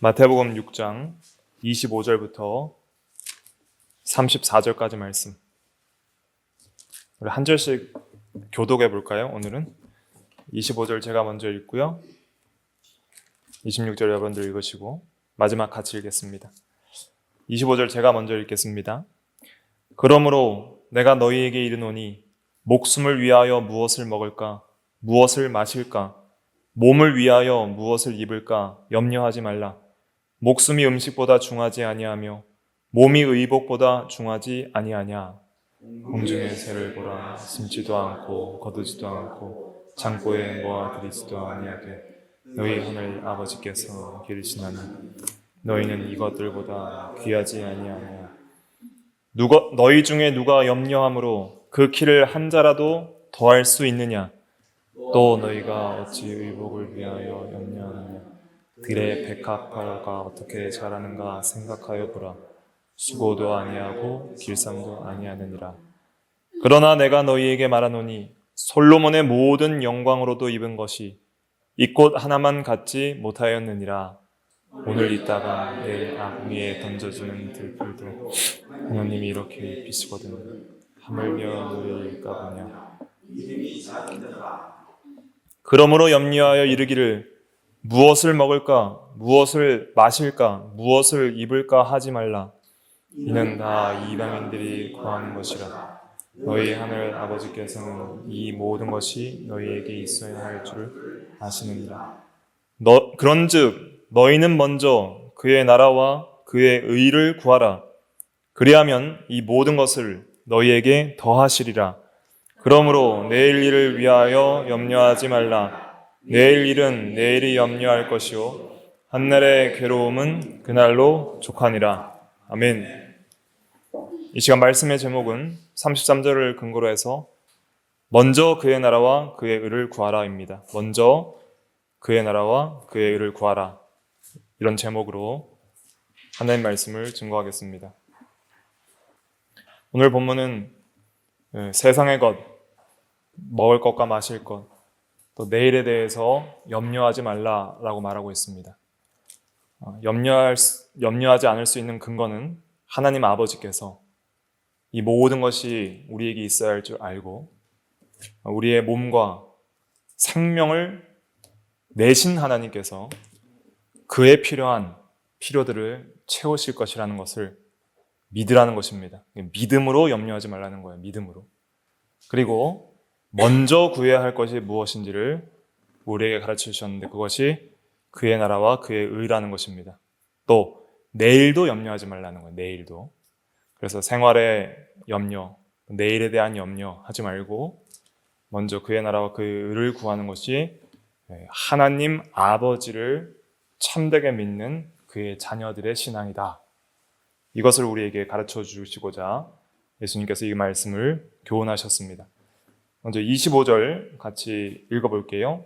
마태복음 6장 25절부터 34절까지 말씀. 우리 한 절씩 교독해 볼까요? 오늘은 25절 제가 먼저 읽고요. 26절 여러분들 읽으시고 마지막 같이 읽겠습니다. 25절 제가 먼저 읽겠습니다. 그러므로 내가 너희에게 이르노니 목숨을 위하여 무엇을 먹을까? 무엇을 마실까? 몸을 위하여 무엇을 입을까? 염려하지 말라. 목숨이 음식보다 중하지 아니하며 몸이 의복보다 중하지 아니하냐. 공중의 새를 보라. 심지도 않고 거두지도 않고 창고에 모아들이지도 아니하되 너희 하늘 아버지께서 기르시나니 너희는 이것들보다 귀하지 아니하냐. 너희 중에 누가 염려함으로 그 키를 한 자라도 더할 수 있느냐. 또 너희가 어찌 의복을 위하여 염려하느냐. 들의 백합화가 어떻게 자라는가 생각하여 보라. 수고도 아니하고 길쌈도 아니하느니라. 그러나 내가 너희에게 말하노니 솔로몬의 모든 영광으로도 입은 것이 이 꽃 하나만 갖지 못하였느니라. 오늘 있다가 내일 아궁이에 던져주는 들풀도 하나님이 이렇게 입히시거든. 하물며 너희일까 보냐. 그러므로 염려하여 이르기를 무엇을 먹을까, 무엇을 마실까, 무엇을 입을까 하지 말라. 이는 다 이방인들이 구하는 것이라. 너희 하늘 아버지께서는 이 모든 것이 너희에게 있어야 할 줄 아시느니라. 그런즉 너희는 먼저 그의 나라와 그의 의를 구하라. 그리하면 이 모든 것을 너희에게 더하시리라. 그러므로 내일 일을 위하여 염려하지 말라. 내일 일은 내일이 염려할 것이요 한날의 괴로움은 그날로 족하니라. 아멘. 이 시간 말씀의 제목은 33절을 근거로 해서 먼저 그의 나라와 그의 의를 구하라입니다. 먼저 그의 나라와 그의 의를 구하라. 이런 제목으로 하나님 말씀을 증거하겠습니다. 오늘 본문은 세상의 것, 먹을 것과 마실 것, 또 내일에 대해서 염려하지 말라라고 말하고 있습니다. 염려하지 않을 수 있는 근거는 하나님 아버지께서 이 모든 것이 우리에게 있어야 할 줄 알고 우리의 몸과 생명을 내신 하나님께서 그에 필요한 필요들을 채우실 것이라는 것을 믿으라는 것입니다. 믿음으로 염려하지 말라는 거예요. 믿음으로. 그리고 먼저 구해야 할 것이 무엇인지를 우리에게 가르쳐 주셨는데 그것이 그의 나라와 그의 의라는 것입니다. 또 내일도 염려하지 말라는 거예요. 내일도. 그래서 생활의 염려, 내일에 대한 염려 하지 말고 먼저 그의 나라와 그의 의를 구하는 것이 하나님 아버지를 참되게 믿는 그의 자녀들의 신앙이다. 이것을 우리에게 가르쳐 주시고자 예수님께서 이 말씀을 교훈하셨습니다. 먼저 25절 같이 읽어볼게요.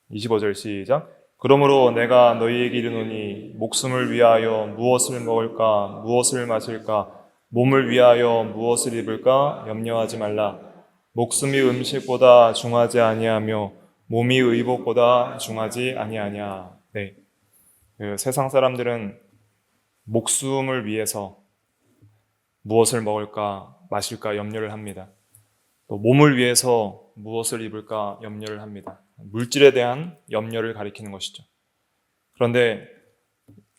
25절 시작. 그러므로 내가 너희에게 이르노니 목숨을 위하여 무엇을 먹을까, 무엇을 마실까, 몸을 위하여 무엇을 입을까 염려하지 말라. 목숨이 음식보다 중하지 아니하며 몸이 의복보다 중하지 아니하냐. 네. 세상 사람들은 목숨을 위해서 무엇을 먹을까, 마실까 염려를 합니다. 또 몸을 위해서 무엇을 입을까 염려를 합니다. 물질에 대한 염려를 가리키는 것이죠. 그런데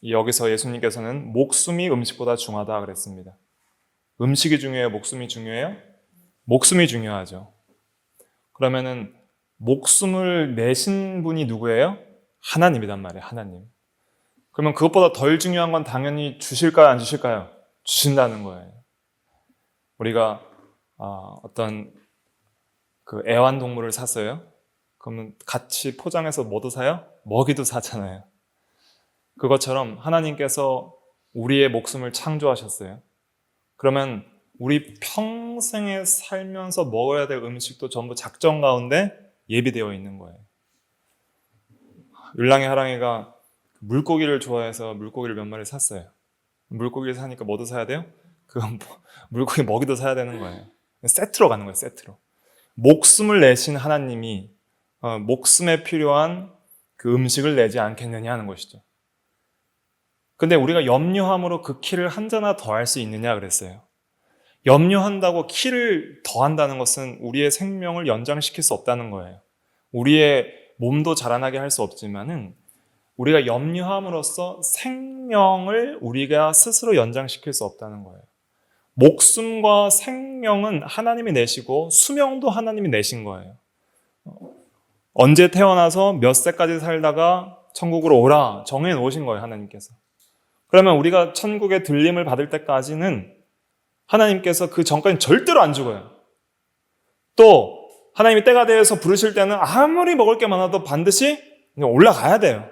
여기서 예수님께서는 목숨이 음식보다 중하다 그랬습니다. 음식이 중요해요? 목숨이 중요해요? 목숨이 중요하죠. 그러면은 목숨을 내신 분이 누구예요? 하나님이란 말이에요. 하나님. 그러면 그것보다 덜 중요한 건 당연히 주실까요? 안 주실까요? 주신다는 거예요. 우리가 어떤 그 애완동물을 샀어요. 그러면 같이 포장해서 뭐도 사요? 먹이도 사잖아요. 그것처럼 하나님께서 우리의 목숨을 창조하셨어요. 그러면 우리 평생에 살면서 먹어야 될 음식도 전부 작정 가운데 예비되어 있는 거예요. 율랑이 하랑이가 물고기를 좋아해서 물고기를 몇 마리 샀어요. 물고기를 사니까 뭐도 사야 돼요? 물고기 먹이도 사야 되는 거예요. 세트로 가는 거예요. 세트로. 목숨을 내신 하나님이 목숨에 필요한 그 음식을 내지 않겠느냐 하는 것이죠. 근데 우리가 염려함으로 그 키를 한 자나 더할 수 있느냐 그랬어요. 염려한다고 키를 더한다는 것은 우리의 생명을 연장시킬 수 없다는 거예요. 우리의 몸도 자라나게 할 수 없지만은 우리가 염려함으로써 생명을 우리가 스스로 연장시킬 수 없다는 거예요. 목숨과 생명은 하나님이 내시고 수명도 하나님이 내신 거예요. 언제 태어나서 몇 세까지 살다가 천국으로 오라 정해 놓으신 거예요, 하나님께서. 그러면 우리가 천국의 들림을 받을 때까지는 하나님께서 그 전까지는 절대로 안 죽어요. 또 하나님이 때가 되어서 부르실 때는 아무리 먹을 게 많아도 반드시 올라가야 돼요.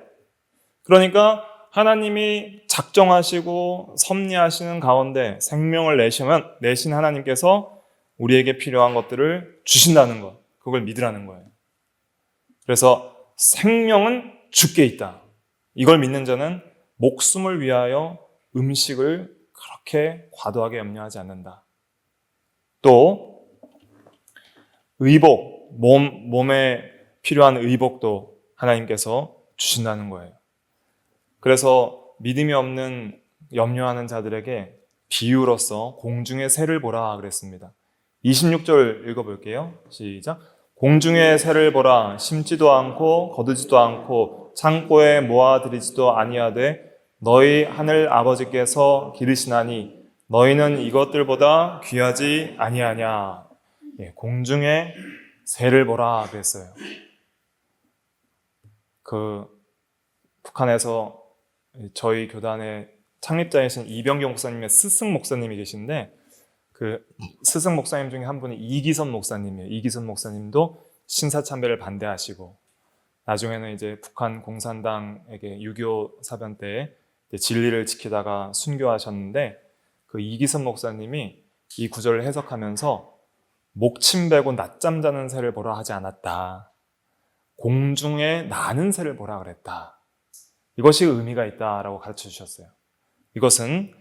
그러니까 하나님이 작정하시고 섭리하시는 가운데 생명을 내신 하나님께서 우리에게 필요한 것들을 주신다는 것, 그걸 믿으라는 거예요. 그래서 생명은 주께 있다. 이걸 믿는 자는 목숨을 위하여 음식을 그렇게 과도하게 염려하지 않는다. 또 의복, 몸에 필요한 의복도 하나님께서 주신다는 거예요. 그래서 믿음이 없는 염려하는 자들에게 비유로서 공중의 새를 보라 그랬습니다. 26절 읽어볼게요. 시작. 공중의 새를 보라. 심지도 않고 거두지도 않고 창고에 모아들이지도 아니하되 너희 하늘 아버지께서 기르시나니 너희는 이것들보다 귀하지 아니하냐. 공중의 새를 보라 그랬어요. 북한에서 저희 교단의 창립자이신 이병경 목사님의 스승 목사님이 계신데 그 스승 목사님 중에 한 분이 이기선 목사님이에요. 이기선 목사님도 신사참배를 반대하시고 나중에는 이제 북한 공산당에게 6.25 사변 때 진리를 지키다가 순교하셨는데 그 이기선 목사님이 이 구절을 해석하면서 목침 베고 낮잠 자는 새를 보라 하지 않았다. 공중에 나는 새를 보라 그랬다. 이것이 의미가 있다라고 가르쳐 주셨어요. 이것은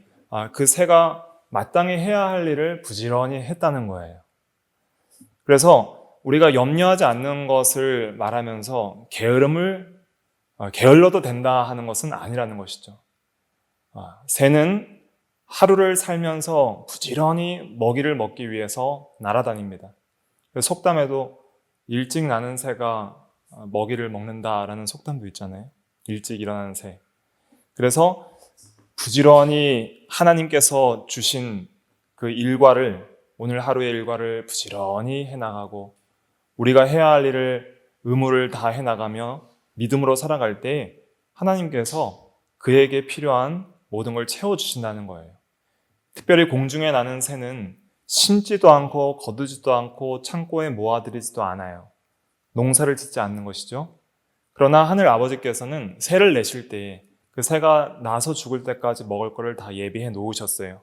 그 새가 마땅히 해야 할 일을 부지런히 했다는 거예요. 그래서 우리가 염려하지 않는 것을 말하면서 게을러도 된다 하는 것은 아니라는 것이죠. 새는 하루를 살면서 부지런히 먹이를 먹기 위해서 날아다닙니다. 속담에도 일찍 나는 새가 먹이를 먹는다라는 속담도 있잖아요. 일찍 일어나는 새. 그래서 부지런히 하나님께서 주신 그 일과를, 오늘 하루의 일과를 부지런히 해나가고 우리가 해야 할 일을 의무를 다 해나가며 믿음으로 살아갈 때 하나님께서 그에게 필요한 모든 걸 채워주신다는 거예요. 특별히 공중에 나는 새는 심지도 않고 거두지도 않고 창고에 모아들이지도 않아요. 농사를 짓지 않는 것이죠. 그러나 하늘 아버지께서는 새를 내실 때 그 새가 나서 죽을 때까지 먹을 것을 다 예비해 놓으셨어요.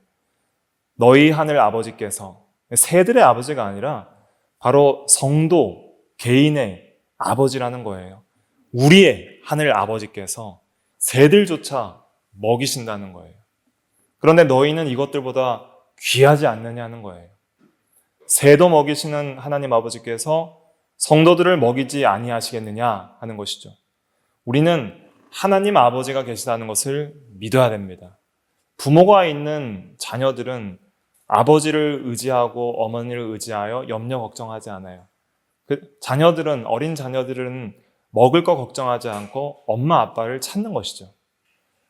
너희 하늘 아버지께서, 새들의 아버지가 아니라 바로 성도, 개인의 아버지라는 거예요. 우리의 하늘 아버지께서 새들조차 먹이신다는 거예요. 그런데 너희는 이것들보다 귀하지 않느냐는 거예요. 새도 먹이시는 하나님 아버지께서 성도들을 먹이지 아니하시겠느냐 하는 것이죠. 우리는 하나님 아버지가 계시다는 것을 믿어야 됩니다. 부모가 있는 자녀들은 아버지를 의지하고 어머니를 의지하여 염려 걱정하지 않아요. 어린 자녀들은 먹을 거 걱정하지 않고 엄마 아빠를 찾는 것이죠.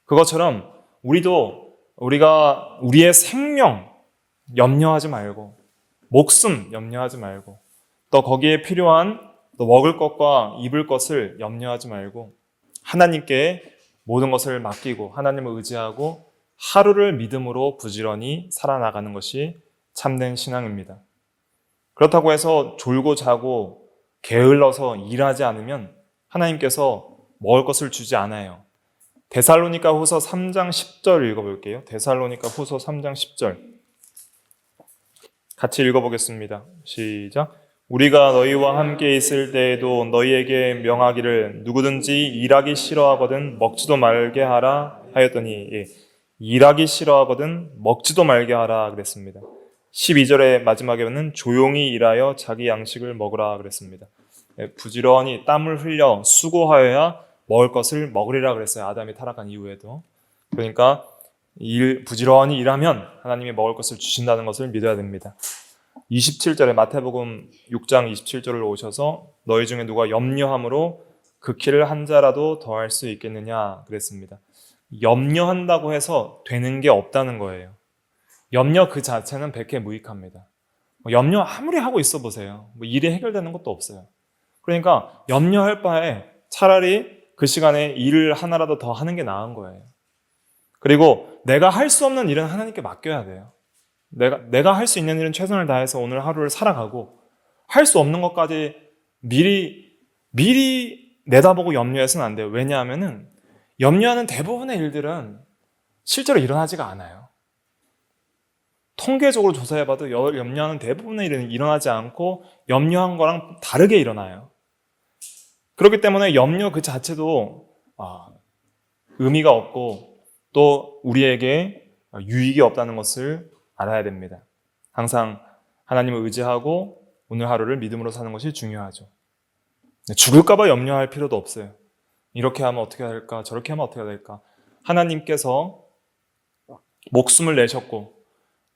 그것처럼 우리가 우리의 생명 염려하지 말고 목숨 염려하지 말고 또 거기에 필요한 또 먹을 것과 입을 것을 염려하지 말고 하나님께 모든 것을 맡기고 하나님을 의지하고 하루를 믿음으로 부지런히 살아나가는 것이 참된 신앙입니다. 그렇다고 해서 졸고 자고 게을러서 일하지 않으면 하나님께서 먹을 것을 주지 않아요. 데살로니가 후서 3장 10절 읽어볼게요. 데살로니가 후서 3장 10절 같이 읽어보겠습니다. 시작. 우리가 너희와 함께 있을 때에도 너희에게 명하기를 누구든지 일하기 싫어하거든 먹지도 말게 하라 하였더니 일하기 싫어하거든 먹지도 말게 하라 그랬습니다. 12절의 마지막에는 조용히 일하여 자기 양식을 먹으라 그랬습니다. 부지런히 땀을 흘려 수고하여야 먹을 것을 먹으리라 그랬어요. 아담이 타락한 이후에도. 그러니까 부지런히 일하면 하나님이 먹을 것을 주신다는 것을 믿어야 됩니다. 27절에 마태복음 6장 27절을 오셔서 너희 중에 누가 염려함으로 그 키를 한 자라도 더할 수 있겠느냐 그랬습니다. 염려한다고 해서 되는 게 없다는 거예요. 염려 그 자체는 백해무익합니다. 염려 아무리 하고 있어 보세요. 일이 해결되는 것도 없어요. 그러니까 염려할 바에 차라리 그 시간에 일을 하나라도 더 하는 게 나은 거예요. 그리고 내가 할 수 없는 일은 하나님께 맡겨야 돼요. 내가 할 수 있는 일은 최선을 다해서 오늘 하루를 살아가고 할 수 없는 것까지 미리 내다보고 염려해서는 안 돼요. 왜냐하면은 염려하는 대부분의 일들은 실제로 일어나지가 않아요. 통계적으로 조사해봐도 염려하는 대부분의 일은 일어나지 않고 염려한 거랑 다르게 일어나요. 그렇기 때문에 염려 그 자체도 의미가 없고 또 우리에게 유익이 없다는 것을 알아야 됩니다. 항상 하나님을 의지하고 오늘 하루를 믿음으로 사는 것이 중요하죠. 죽을까 봐 염려할 필요도 없어요. 이렇게 하면 어떻게 될까? 저렇게 하면 어떻게 될까? 하나님께서 목숨을 내셨고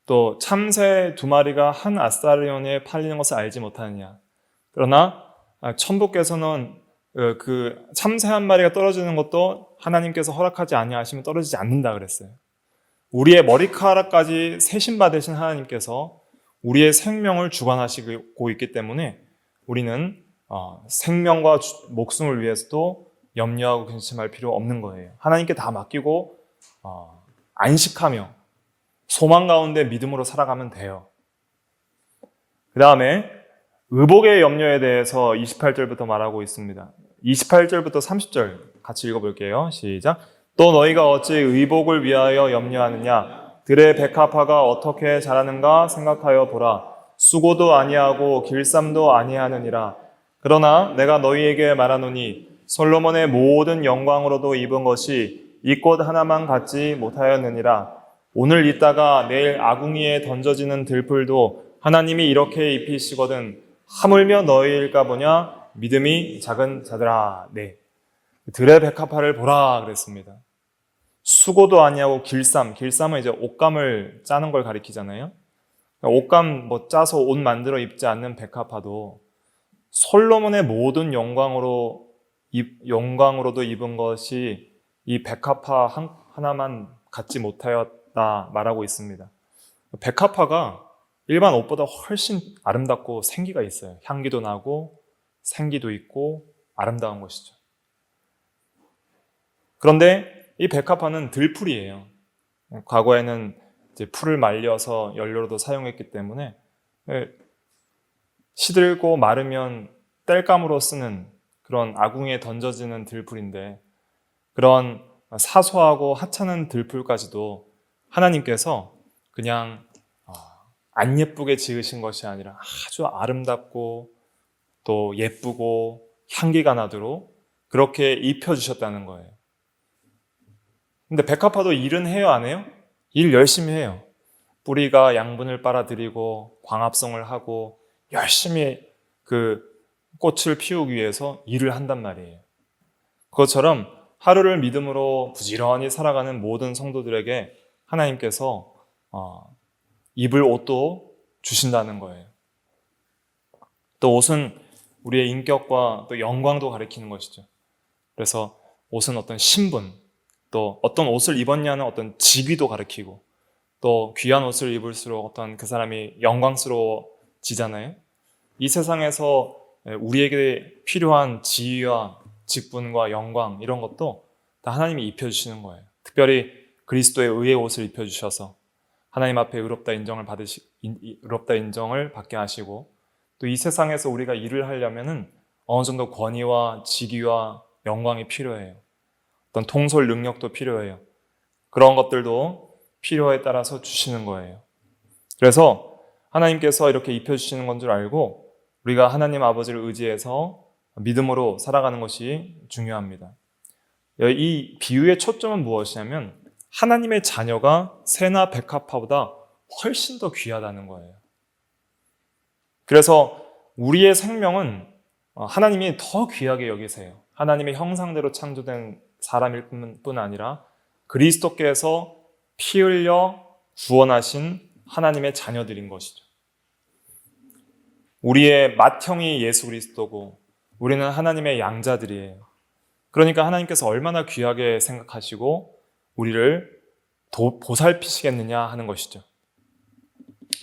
또 참새 2마리가 한 아사리온에 팔리는 것을 알지 못하느냐. 그러나 천부께서는 그 참새 1마리가 떨어지는 것도 하나님께서 허락하지 아니하시면 떨어지지 않는다 그랬어요. 우리의 머리카락까지 세신받으신 하나님께서 우리의 생명을 주관하시고 있기 때문에 우리는 생명과 목숨을 위해서도 염려하고 근심할 필요 없는 거예요. 하나님께 다 맡기고 안식하며 소망 가운데 믿음으로 살아가면 돼요. 그 다음에 의복의 염려에 대해서 28절부터 말하고 있습니다. 28절부터 30절 같이 읽어볼게요. 시작. 또 너희가 어찌 의복을 위하여 염려하느냐? 들의 백합화가 어떻게 자라는가 생각하여 보라. 수고도 아니하고 길쌈도 아니하느니라. 그러나 내가 너희에게 말하노니 솔로몬의 모든 영광으로도 입은 것이 이 꽃 하나만 갖지 못하였느니라. 오늘 있다가 내일 아궁이에 던져지는 들풀도 하나님이 이렇게 입히시거든 하물며 너희일까 보냐? 믿음이 작은 자들아. 네. 들의 백합화를 보라 그랬습니다. 수고도 아니하고 길쌈은 이제 옷감을 짜는 걸 가리키잖아요. 옷감 짜서 옷 만들어 입지 않는 백합화도 솔로몬의 모든 영광으로도 입은 것이 이 백합화 하나만 갖지 못하였다 말하고 있습니다. 백합화가 일반 옷보다 훨씬 아름답고 생기가 있어요. 향기도 나고 생기도 있고 아름다운 것이죠. 그런데 이 백합화는 들풀이에요. 과거에는 이제 풀을 말려서 연료로도 사용했기 때문에 시들고 마르면 땔감으로 쓰는 그런 아궁이에 던져지는 들풀인데 그런 사소하고 하찮은 들풀까지도 하나님께서 그냥 안 예쁘게 지으신 것이 아니라 아주 아름답고 또 예쁘고 향기가 나도록 그렇게 입혀주셨다는 거예요. 근데 백합화도 일은 해요, 안 해요? 일 열심히 해요. 뿌리가 양분을 빨아들이고 광합성을 하고 열심히 그 꽃을 피우기 위해서 일을 한단 말이에요. 그것처럼 하루를 믿음으로 부지런히 살아가는 모든 성도들에게 하나님께서 입을 옷도 주신다는 거예요. 또 옷은 우리의 인격과 또 영광도 가리키는 것이죠. 그래서 옷은 어떤 신분, 또 어떤 옷을 입었냐는 어떤 직위도 가리키고 또 귀한 옷을 입을수록 어떤 그 사람이 영광스러워지잖아요. 이 세상에서 우리에게 필요한 지위와 직분과 영광 이런 것도 다 하나님이 입혀주시는 거예요. 특별히 그리스도의 의의 옷을 입혀주셔서 하나님 앞에 의롭다 인정을 받게 하시고 또 이 세상에서 우리가 일을 하려면은 어느 정도 권위와 직위와 영광이 필요해요. 어떤 통솔 능력도 필요해요. 그런 것들도 필요에 따라서 주시는 거예요. 그래서 하나님께서 이렇게 입혀주시는 건 줄 알고 우리가 하나님 아버지를 의지해서 믿음으로 살아가는 것이 중요합니다. 이 비유의 초점은 무엇이냐면 하나님의 자녀가 새나 백합화보다 훨씬 더 귀하다는 거예요. 그래서 우리의 생명은 하나님이 더 귀하게 여기세요. 하나님의 형상대로 창조된 사람일 뿐 아니라 그리스도께서 피 흘려 구원하신 하나님의 자녀들인 것이죠. 우리의 맏형이 예수 그리스도고 우리는 하나님의 양자들이에요. 그러니까 하나님께서 얼마나 귀하게 생각하시고 우리를 보살피시겠느냐 하는 것이죠.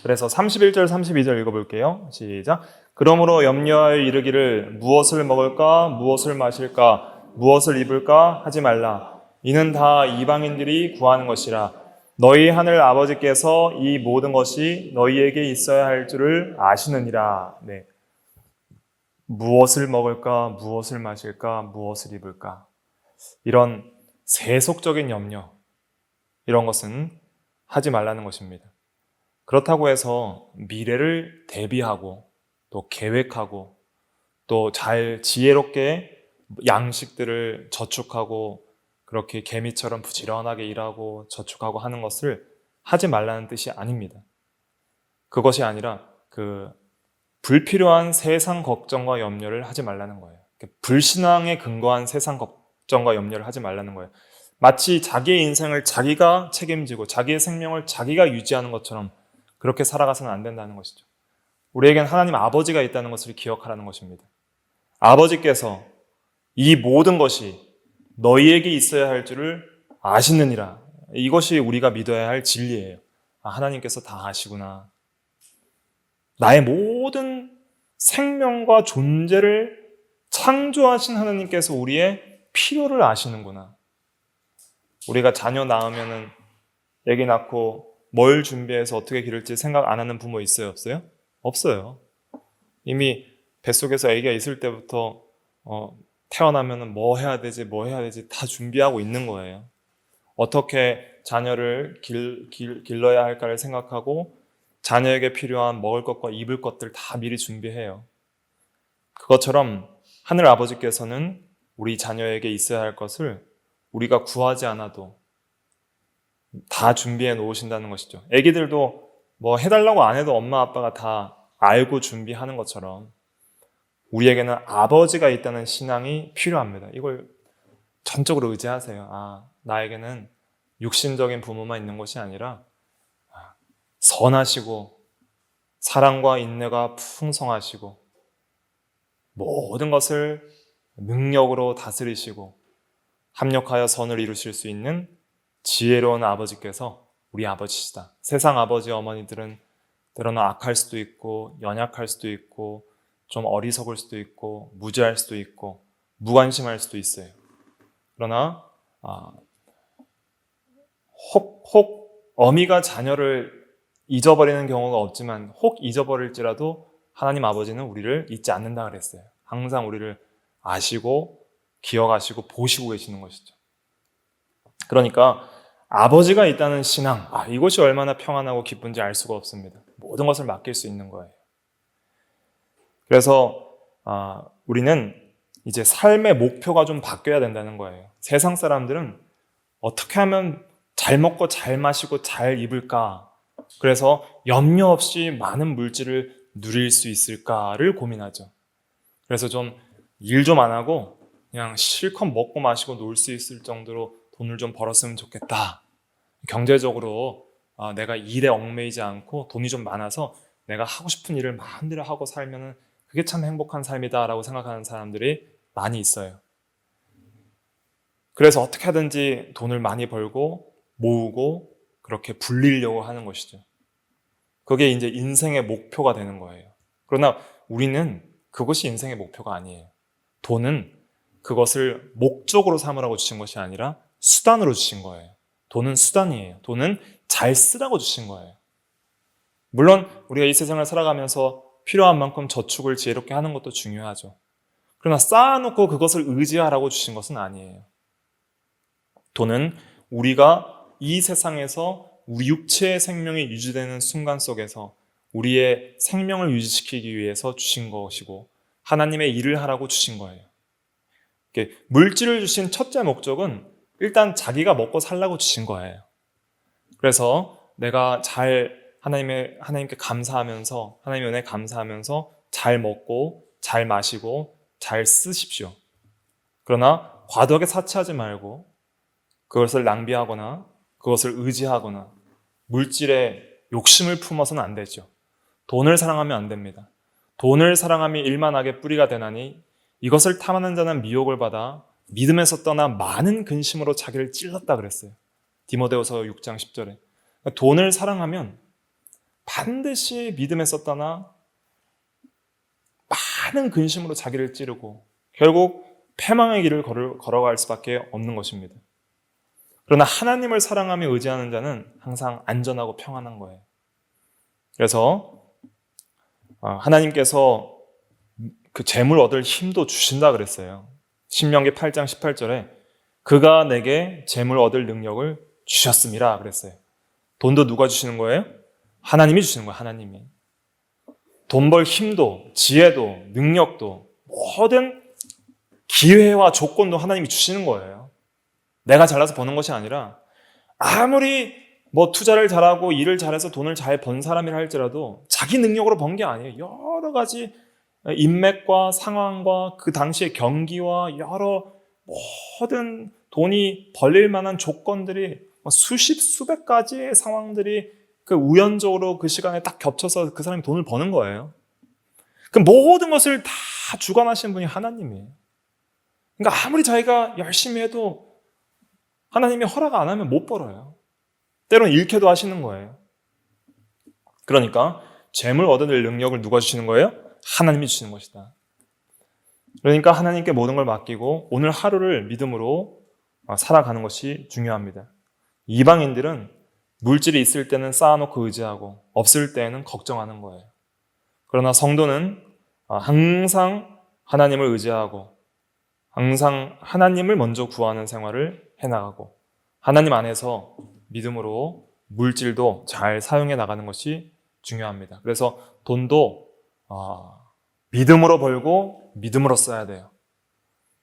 그래서 31절 32절 읽어볼게요. 시작. 그러므로 염려하여 이르기를 무엇을 먹을까 무엇을 마실까 무엇을 입을까 하지 말라. 이는 다 이방인들이 구하는 것이라. 너희 하늘 아버지께서 이 모든 것이 너희에게 있어야 할 줄을 아시느니라. 네. 무엇을 먹을까 무엇을 마실까 무엇을 입을까, 이런 세속적인 염려, 이런 것은 하지 말라는 것입니다. 그렇다고 해서 미래를 대비하고 또 계획하고 또 잘 지혜롭게 양식들을 저축하고 그렇게 개미처럼 부지런하게 일하고 저축하고 하는 것을 하지 말라는 뜻이 아닙니다. 그것이 아니라 불필요한 세상 걱정과 염려를 하지 말라는 거예요. 불신앙에 근거한 세상 걱정과 염려를 하지 말라는 거예요. 마치 자기의 인생을 자기가 책임지고 자기의 생명을 자기가 유지하는 것처럼 그렇게 살아가서는 안 된다는 것이죠. 우리에겐 하나님 아버지가 있다는 것을 기억하라는 것입니다. 아버지께서 이 모든 것이 너희에게 있어야 할 줄을 아시느니라. 이것이 우리가 믿어야 할 진리예요. 하나님께서 다 아시구나. 나의 모든 생명과 존재를 창조하신 하나님께서 우리의 필요를 아시는구나. 우리가 자녀 낳으면은 아기 낳고 뭘 준비해서 어떻게 기를지 생각 안 하는 부모 있어요? 없어요? 없어요. 이미 뱃속에서 아기가 있을 때부터 태어나면은 뭐 해야 되지 다 준비하고 있는 거예요. 어떻게 자녀를 길러야 할까를 생각하고 자녀에게 필요한 먹을 것과 입을 것들 다 미리 준비해요. 그것처럼 하늘 아버지께서는 우리 자녀에게 있어야 할 것을 우리가 구하지 않아도 다 준비해 놓으신다는 것이죠. 애기들도 뭐 해달라고 안 해도 엄마 아빠가 다 알고 준비하는 것처럼 우리에게는 아버지가 있다는 신앙이 필요합니다. 이걸 전적으로 의지하세요. 나에게는 육신적인 부모만 있는 것이 아니라 선하시고 사랑과 인내가 풍성하시고 모든 것을 능력으로 다스리시고 합력하여 선을 이루실 수 있는 지혜로운 아버지께서 우리 아버지시다. 세상 아버지 어머니들은 때로는 악할 수도 있고 연약할 수도 있고 좀 어리석을 수도 있고 무지할 수도 있고 무관심할 수도 있어요. 그러나 혹 어미가 자녀를 잊어버리는 경우가 없지만 혹 잊어버릴지라도 하나님 아버지는 우리를 잊지 않는다 그랬어요. 항상 우리를 아시고 기억하시고 보시고 계시는 것이죠. 그러니까 아버지가 있다는 신앙, 이것이 얼마나 평안하고 기쁜지 알 수가 없습니다. 모든 것을 맡길 수 있는 거예요. 그래서 우리는 이제 삶의 목표가 좀 바뀌어야 된다는 거예요. 세상 사람들은 어떻게 하면 잘 먹고 잘 마시고 잘 입을까? 그래서 염려 없이 많은 물질을 누릴 수 있을까를 고민하죠. 그래서 좀 일 좀 안 하고 그냥 실컷 먹고 마시고 놀 수 있을 정도로 돈을 좀 벌었으면 좋겠다. 경제적으로 내가 일에 얽매이지 않고 돈이 좀 많아서 내가 하고 싶은 일을 마음대로 하고 살면은 그게 참 행복한 삶이다라고 생각하는 사람들이 많이 있어요. 그래서 어떻게 하든지 돈을 많이 벌고 모으고 그렇게 불리려고 하는 것이죠. 그게 이제 인생의 목표가 되는 거예요. 그러나 우리는 그것이 인생의 목표가 아니에요. 돈은 그것을 목적으로 삼으라고 주신 것이 아니라 수단으로 주신 거예요. 돈은 수단이에요. 돈은 잘 쓰라고 주신 거예요. 물론 우리가 이 세상을 살아가면서 필요한 만큼 저축을 지혜롭게 하는 것도 중요하죠. 그러나 쌓아놓고 그것을 의지하라고 주신 것은 아니에요. 돈은 우리가 이 세상에서 우리 육체의 생명이 유지되는 순간 속에서 우리의 생명을 유지시키기 위해서 주신 것이고 하나님의 일을 하라고 주신 거예요. 물질을 주신 첫째 목적은 일단 자기가 먹고 살라고 주신 거예요. 그래서 내가 잘 하나님께 감사하면서 하나님의 은혜에 감사하면서 잘 먹고 잘 마시고 잘 쓰십시오. 그러나 과도하게 사치하지 말고 그것을 낭비하거나 그것을 의지하거나 물질에 욕심을 품어서는 안 되죠. 돈을 사랑하면 안 됩니다. 돈을 사랑하며 일만하게 뿌리가 되나니 이것을 탐하는 자는 미혹을 받아 믿음에서 떠나 많은 근심으로 자기를 찔렀다 그랬어요. 디모데후서 6장 10절에. 돈을 사랑하면 반드시 믿음에서 떠나 많은 근심으로 자기를 찌르고 결국 패망의 길을 걸어갈 수밖에 없는 것입니다. 그러나 하나님을 사랑하며 의지하는 자는 항상 안전하고 평안한 거예요. 그래서 하나님께서 그 재물 얻을 힘도 주신다 그랬어요. 신명기 8장 18절에 그가 내게 재물 얻을 능력을 주셨음이라 그랬어요. 돈도 누가 주시는 거예요? 하나님이 주시는 거예요. 하나님이. 돈 벌 힘도 지혜도 능력도 모든 기회와 조건도 하나님이 주시는 거예요. 내가 잘나서 버는 것이 아니라 아무리 투자를 잘하고 일을 잘해서 돈을 잘 번 사람이라 할지라도 자기 능력으로 번 게 아니에요. 여러 가지 인맥과 상황과 그 당시의 경기와 여러 모든 돈이 벌릴 만한 조건들이 수십 수백 가지의 상황들이 그 우연적으로 그 시간에 딱 겹쳐서 그 사람이 돈을 버는 거예요. 그 모든 것을 다 주관하시는 분이 하나님이에요. 그러니까 아무리 자기가 열심히 해도 하나님이 허락 안 하면 못 벌어요. 때로는 잃게도 하시는 거예요. 그러니까 재물 얻어낼 능력을 누가 주시는 거예요? 하나님이 주시는 것이다. 그러니까 하나님께 모든 걸 맡기고 오늘 하루를 믿음으로 살아가는 것이 중요합니다. 이방인들은 물질이 있을 때는 쌓아놓고 의지하고 없을 때는 걱정하는 거예요. 그러나 성도는 항상 하나님을 의지하고 항상 하나님을 먼저 구하는 생활을 해나가고 하나님 안에서 믿음으로 물질도 잘 사용해 나가는 것이 중요합니다. 그래서 돈도 믿음으로 벌고 믿음으로 써야 돼요.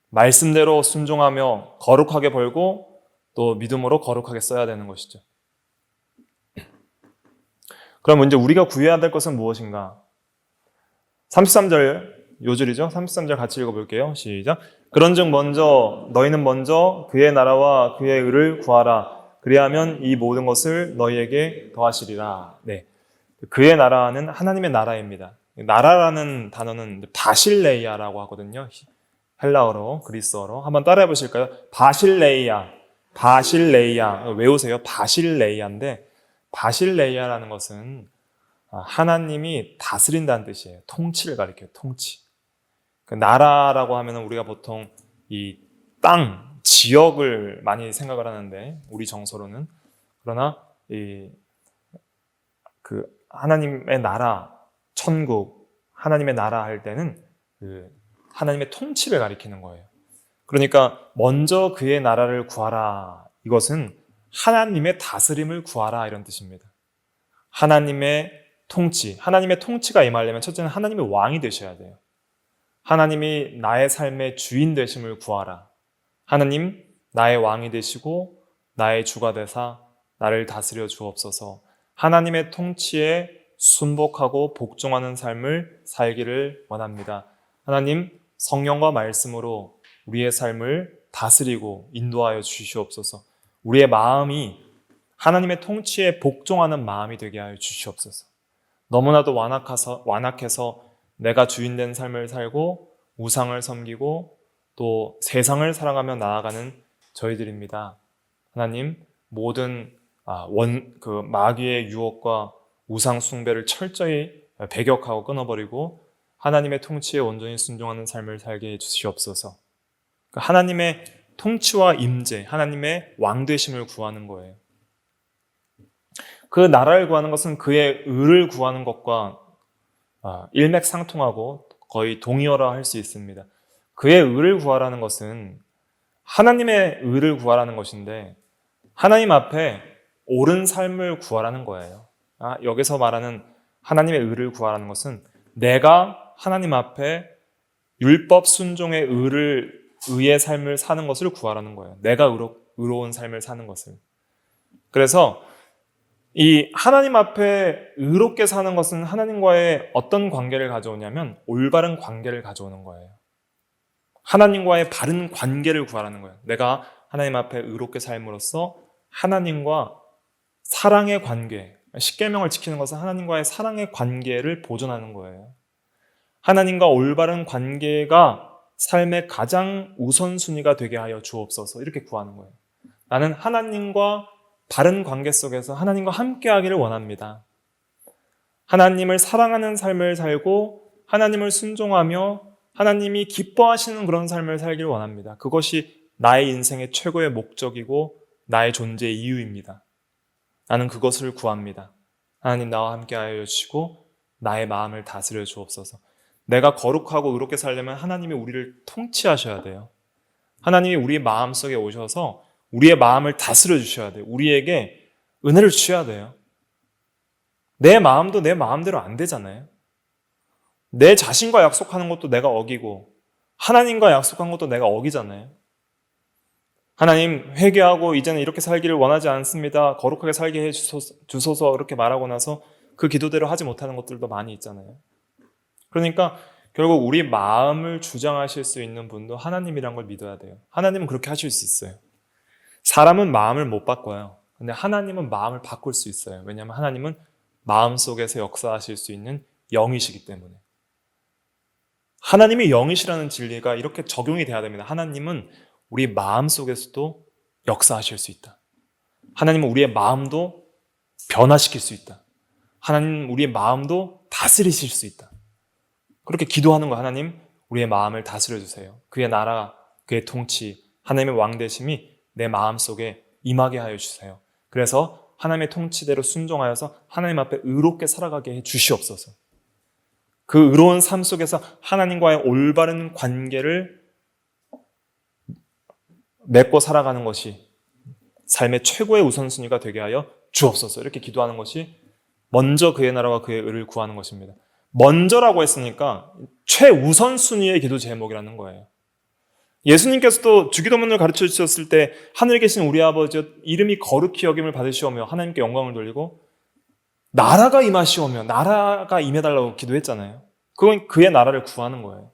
말씀대로 순종하며 거룩하게 벌고 또 믿음으로 거룩하게 써야 되는 것이죠. 그럼 이제 우리가 구해야 될 것은 무엇인가? 33절 요절이죠. 33절 같이 읽어볼게요. 시작. 그런즉 너희는 먼저 그의 나라와 그의 의를 구하라. 그리하면 이 모든 것을 너희에게 더하시리라. 네, 그의 나라는 하나님의 나라입니다. 나라라는 단어는 바실레이아라고 하거든요. 헬라어로, 그리스어로. 한번 따라해 보실까요? 바실레이아 외우세요. 바실레이아인데 바실레이아라는 것은 하나님이 다스린다는 뜻이에요. 통치를 가리켜요. 통치. 그 나라라고 하면 우리가 보통 이 땅, 지역을 많이 생각을 하는데 우리 정서로는 그러나 그 하나님의 나라, 천국, 하나님의 나라 할 때는 그 하나님의 통치를 가리키는 거예요. 그러니까 먼저 그의 나라를 구하라. 이것은 하나님의 다스림을 구하라 이런 뜻입니다. 하나님의 통치가 임하려면 첫째는 하나님의 왕이 되셔야 돼요. 하나님이 나의 삶의 주인 되심을 구하라. 하나님, 나의 왕이 되시고 나의 주가 되사 나를 다스려 주옵소서. 하나님의 통치에 순복하고 복종하는 삶을 살기를 원합니다. 하나님, 성령과 말씀으로 우리의 삶을 다스리고 인도하여 주시옵소서. 우리의 마음이 하나님의 통치에 복종하는 마음이 되게 하여 주시옵소서. 너무나도 완악해서 내가 주인된 삶을 살고 우상을 섬기고 또 세상을 사랑하며 나아가는 저희들입니다. 하나님, 모든 마귀의 유혹과 우상 숭배를 철저히 배격하고 끊어버리고 하나님의 통치에 온전히 순종하는 삶을 살게 해주시옵소서. 하나님의 통치와 임재, 하나님의 왕되심을 구하는 거예요. 그 나라를 구하는 것은 그의 의를 구하는 것과 일맥상통하고 거의 동의어라 할 수 있습니다. 그의 의를 구하라는 것은 하나님의 의를 구하라는 것인데 하나님 앞에 옳은 삶을 구하라는 거예요. 여기서 말하는 하나님의 의를 구하라는 것은 내가 하나님 앞에 율법 순종의 의의 삶을 사는 것을 구하라는 거예요. 내가 의로운 삶을 사는 것을. 그래서 이 하나님 앞에 의롭게 사는 것은 하나님과의 어떤 관계를 가져오냐면 올바른 관계를 가져오는 거예요. 하나님과의 바른 관계를 구하라는 거예요. 내가 하나님 앞에 의롭게 삶으로써 하나님과 사랑의 관계, 십계명을 지키는 것은 하나님과의 사랑의 관계를 보존하는 거예요. 하나님과 올바른 관계가 삶의 가장 우선순위가 되게 하여 주옵소서, 이렇게 구하는 거예요. 나는 하나님과 바른 관계 속에서 하나님과 함께 하기를 원합니다. 하나님을 사랑하는 삶을 살고 하나님을 순종하며 하나님이 기뻐하시는 그런 삶을 살기를 원합니다. 그것이 나의 인생의 최고의 목적이고 나의 존재의 이유입니다. 나는 그것을 구합니다. 하나님 나와 함께 하여 주시고 나의 마음을 다스려 주옵소서. 내가 거룩하고 의롭게 살려면 하나님이 우리를 통치하셔야 돼요. 하나님이 우리의 마음속에 오셔서 우리의 마음을 다스려 주셔야 돼요. 우리에게 은혜를 주셔야 돼요. 내 마음도 내 마음대로 안 되잖아요. 내 자신과 약속하는 것도 내가 어기고 하나님과 약속한 것도 내가 어기잖아요. 하나님, 회개하고 이제는 이렇게 살기를 원하지 않습니다. 거룩하게 살게 해주소서 이렇게 말하고 나서 그 기도대로 하지 못하는 것들도 많이 있잖아요. 그러니까 결국 우리 마음을 주장하실 수 있는 분도 하나님이란 걸 믿어야 돼요. 하나님은 그렇게 하실 수 있어요. 사람은 마음을 못 바꿔요. 근데 하나님은 마음을 바꿀 수 있어요. 왜냐하면 하나님은 마음속에서 역사하실 수 있는 영이시기 때문에. 하나님이 영이시라는 진리가 이렇게 적용이 돼야 됩니다. 하나님은 우리 마음속에서도 역사하실 수 있다. 하나님은 우리의 마음도 변화시킬 수 있다. 하나님은 우리의 마음도 다스리실 수 있다. 그렇게 기도하는 거, 하나님 우리의 마음을 다스려 주세요. 그의 나라, 그의 통치, 하나님의 왕되심이 내 마음속에 임하게 하여 주세요. 그래서 하나님의 통치대로 순종하여서 하나님 앞에 의롭게 살아가게 해 주시옵소서. 그 의로운 삶 속에서 하나님과의 올바른 관계를 맺고 살아가는 것이 삶의 최고의 우선순위가 되게 하여 주옵소서. 이렇게 기도하는 것이 먼저 그의 나라와 그의 의를 구하는 것입니다. 먼저라고 했으니까 최우선순위의 기도 제목이라는 거예요. 예수님께서도 주기도문을 가르쳐 주셨을 때 하늘에 계신 우리 아버지 이름이 거룩히 여김을 받으시오며 하나님께 영광을 돌리고 나라가 임하시오며 나라가 임해달라고 기도했잖아요. 그건 그의 나라를 구하는 거예요.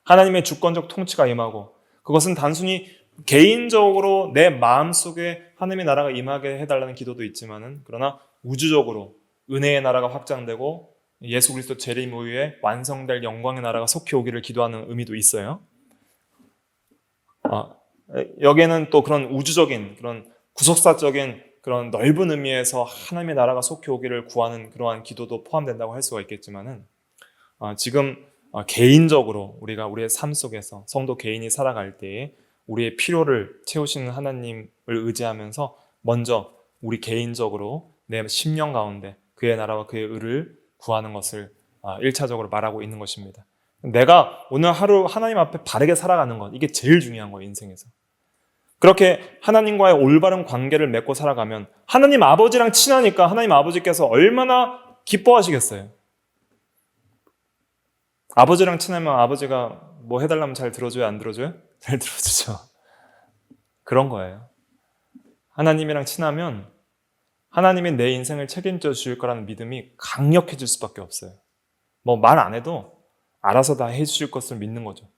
하나님의 주권적 통치가 임하고 그것은 단순히 개인적으로 내 마음속에 하나님의 나라가 임하게 해달라는 기도도 있지만은 그러나 우주적으로 은혜의 나라가 확장되고 예수 그리스도 재림 이후에 완성될 영광의 나라가 속히 오기를 기도하는 의미도 있어요. 여기에는 또 그런 우주적인 그런 구속사적인 그런 넓은 의미에서 하나님의 나라가 속히 오기를 구하는 그러한 기도도 포함된다고 할 수가 있겠지만은 지금 개인적으로 우리가 우리의 삶 속에서 성도 개인이 살아갈 때에 우리의 필요를 채우시는 하나님을 의지하면서 먼저 우리 개인적으로 내 심령 가운데 그의 나라와 그의 의를 구하는 것을 1차적으로 말하고 있는 것입니다. 내가 오늘 하루 하나님 앞에 바르게 살아가는 것, 이게 제일 중요한 거예요, 인생에서. 그렇게 하나님과의 올바른 관계를 맺고 살아가면 하나님 아버지랑 친하니까 하나님 아버지께서 얼마나 기뻐하시겠어요. 아버지랑 친하면 아버지가 뭐 해달라면 잘 들어줘요? 안 들어줘요? 잘 들어주죠. 그런 거예요. 하나님이랑 친하면 하나님이 내 인생을 책임져 주실 거라는 믿음이 강력해질 수밖에 없어요. 뭐 말 안 해도 알아서 다 해주실 것을 믿는 거죠.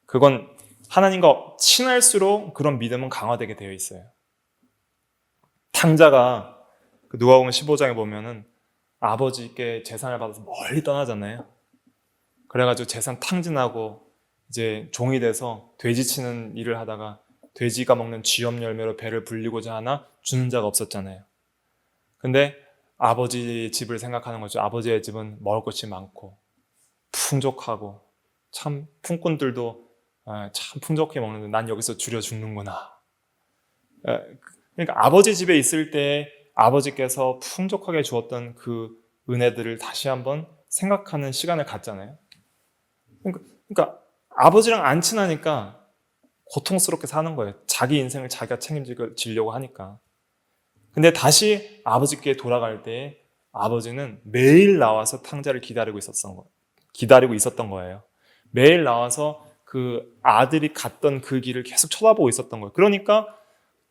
그건 하나님과 친할수록 그런 믿음은 강화되게 되어 있어요. 탕자가 누가복음 15장에 보면은 아버지께 재산을 받아서 멀리 떠나잖아요. 그래가지고 재산 탕진하고 이제 종이 돼서 돼지 치는 일을 하다가 돼지가 먹는 쥐염 열매로 배를 불리고자 하나 주는 자가 없었잖아요. 근데 아버지 집을 생각하는 거죠. 아버지의 집은 먹을 것이 많고 풍족하고 참 품꾼들도 참 풍족하게 먹는데 난 여기서 줄여 죽는구나. 그러니까 아버지 집에 있을 때 아버지께서 풍족하게 주었던 그 은혜들을 다시 한번 생각하는 시간을 갖잖아요. 그러니까 아버지랑 안 친하니까 고통스럽게 사는 거예요. 자기 인생을 자기가 책임지려고 하니까. 근데 다시 아버지께 돌아갈 때 아버지는 매일 나와서 탕자를 기다리고 있었던 거예요. 매일 나와서 그 아들이 갔던 그 길을 계속 쳐다보고 있었던 거예요. 그러니까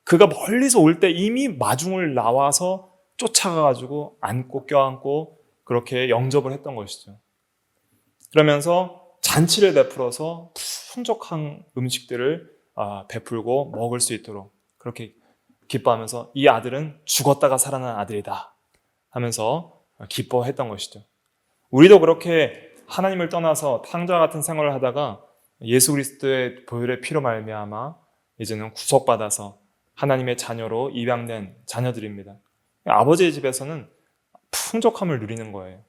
그가 멀리서 올 때 이미 마중을 나와서 쫓아가가지고 안고 껴안고 그렇게 영접을 했던 것이죠. 그러면서 잔치를 베풀어서 풍족한 음식들을 베풀고 먹을 수 있도록 그렇게 기뻐하면서 이 아들은 죽었다가 살아난 아들이다 하면서 기뻐했던 것이죠. 우리도 그렇게 하나님을 떠나서 탕자와 같은 생활을 하다가 예수 그리스도의 보혈의 피로 말미암아 이제는 구속받아서 하나님의 자녀로 입양된 자녀들입니다. 아버지의 집에서는 풍족함을 누리는 거예요.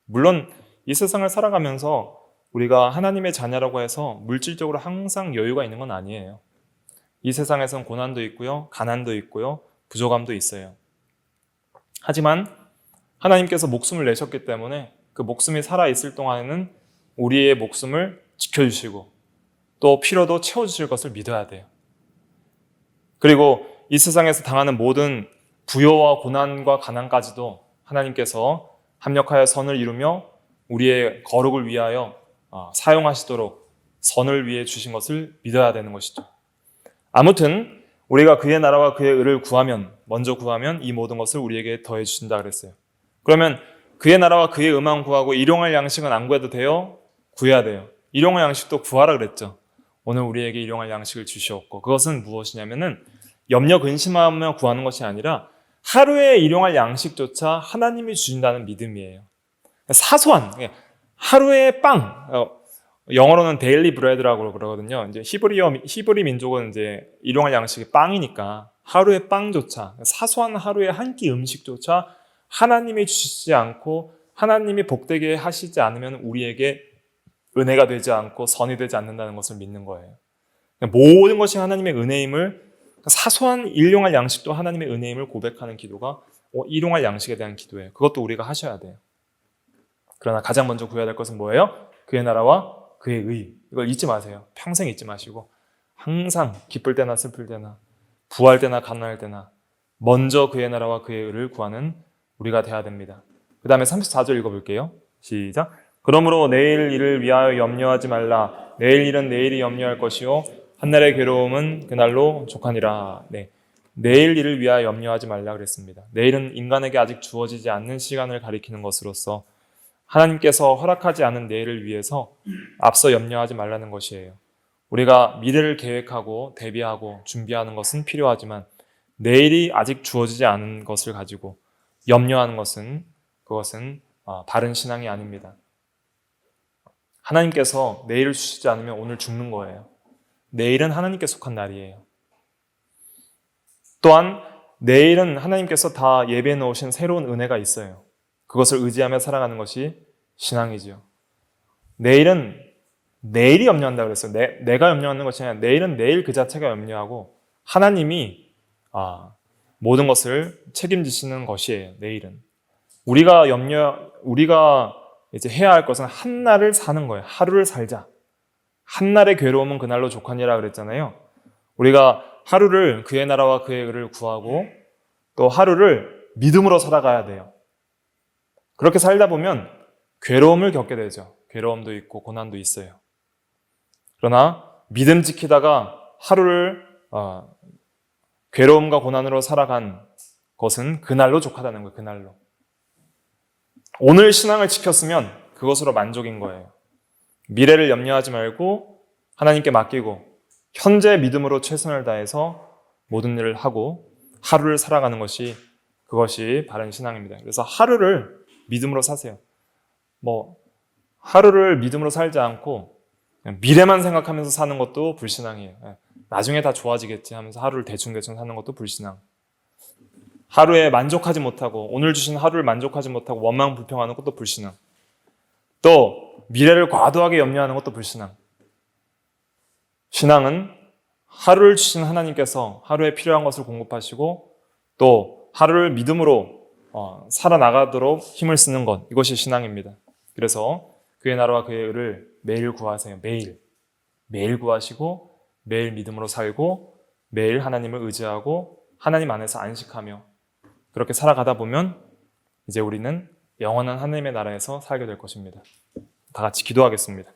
물론 이 세상을 살아가면서 우리가 하나님의 자녀라고 해서 물질적으로 항상 여유가 있는 건 아니에요. 이 세상에선 고난도 있고요, 가난도 있고요, 부족함도 있어요. 하지만 하나님께서 목숨을 내셨기 때문에 그 목숨이 살아있을 동안에는 우리의 목숨을 지켜주시고 또 필요도 채워주실 것을 믿어야 돼요. 그리고 이 세상에서 당하는 모든 부요와 고난과 가난까지도 하나님께서 합력하여 선을 이루며 우리의 거룩을 위하여 사용하시도록 선을 위해 주신 것을 믿어야 되는 것이죠. 아무튼 우리가 그의 나라와 그의 의를 먼저 구하면 이 모든 것을 우리에게 더해 주신다 그랬어요. 그러면 그의 나라와 그의 의만 구하고 일용할 양식은 안 구해도 돼요? 구해야 돼요. 일용할 양식도 구하라 그랬죠. 오늘 우리에게 일용할 양식을 주시옵고, 그것은 무엇이냐면은 염려 근심하며 구하는 것이 아니라 하루에 일용할 양식조차 하나님이 주신다는 믿음이에요. 사소한 하루의 빵, 영어로는 데일리 브레드라고 그러거든요. 이제 히브리 민족은 이제 일용할 양식이 빵이니까 하루의 빵조차, 사소한 하루의 한 끼 음식조차 하나님이 주시지 않고 하나님이 복되게 하시지 않으면 우리에게 은혜가 되지 않고 선이 되지 않는다는 것을 믿는 거예요. 모든 것이 하나님의 은혜임을, 사소한 일용할 양식도 하나님의 은혜임을 고백하는 기도가 일용할 양식에 대한 기도예요. 그것도 우리가 하셔야 돼요. 그러나 가장 먼저 구해야 될 것은 뭐예요? 그의 나라와 그의 의. 이걸 잊지 마세요. 평생 잊지 마시고 항상 기쁠 때나 슬플 때나 부할 때나 가난할 때나 먼저 그의 나라와 그의 의를 구하는 우리가 돼야 됩니다. 그 다음에 34절 읽어볼게요. 시작. 그러므로 내일 일을 위하여 염려하지 말라. 내일 일은 내일이 염려할 것이요 한날의 괴로움은 그날로 족하니라. 내일 일을 위하여 염려하지 말라 그랬습니다. 내일은 인간에게 아직 주어지지 않는 시간을 가리키는 것으로서 하나님께서 허락하지 않은 내일을 위해서 앞서 염려하지 말라는 것이에요. 우리가 미래를 계획하고 대비하고 준비하는 것은 필요하지만 내일이 아직 주어지지 않은 것을 가지고 염려하는 그것은 바른 신앙이 아닙니다. 하나님께서 내일을 주시지 않으면 오늘 죽는 거예요. 내일은 하나님께 속한 날이에요. 또한 내일은 하나님께서 다 예비해 놓으신 새로운 은혜가 있어요. 그것을 의지하며 살아가는 것이 신앙이지요. 내일은 내일이 염려한다고 그랬어요. 내가 염려하는 것이 아니라 내일은 내일 그 자체가 염려하고 하나님이 모든 것을 책임지시는 것이에요. 내일은 우리가 이제 해야 할 것은 한 날을 사는 거예요. 하루를 살자. 한 날의 괴로움은 그날로 족하니라 그랬잖아요. 우리가 하루를 그의 나라와 그의 의를 구하고 또 하루를 믿음으로 살아가야 돼요. 그렇게 살다 보면 괴로움을 겪게 되죠. 괴로움도 있고 고난도 있어요. 그러나 믿음 지키다가 하루를 괴로움과 고난으로 살아간 것은 그날로 족하다는 거예요. 그날로. 오늘 신앙을 지켰으면 그것으로 만족인 거예요. 미래를 염려하지 말고 하나님께 맡기고 현재 믿음으로 최선을 다해서 모든 일을 하고 하루를 살아가는 그것이 바른 신앙입니다. 그래서 하루를 믿음으로 사세요. 하루를 믿음으로 살지 않고 그냥 미래만 생각하면서 사는 것도 불신앙이에요. 나중에 다 좋아지겠지 하면서 하루를 대충대충 사는 것도 불신앙. 하루에 만족하지 못하고 오늘 주신 하루를 만족하지 못하고 원망 불평하는 것도 불신앙. 또 미래를 과도하게 염려하는 것도 불신앙. 신앙은 하루를 주신 하나님께서 하루에 필요한 것을 공급하시고 또 하루를 믿음으로 살아나가도록 힘을 쓰는 것, 이것이 신앙입니다. 그래서 그의 나라와 그의 의를 매일 구하세요. 매일 구하시고 매일 믿음으로 살고 매일 하나님을 의지하고 하나님 안에서 안식하며 그렇게 살아가다 보면 이제 우리는 영원한 하나님의 나라에서 살게 될 것입니다. 다 같이 기도하겠습니다.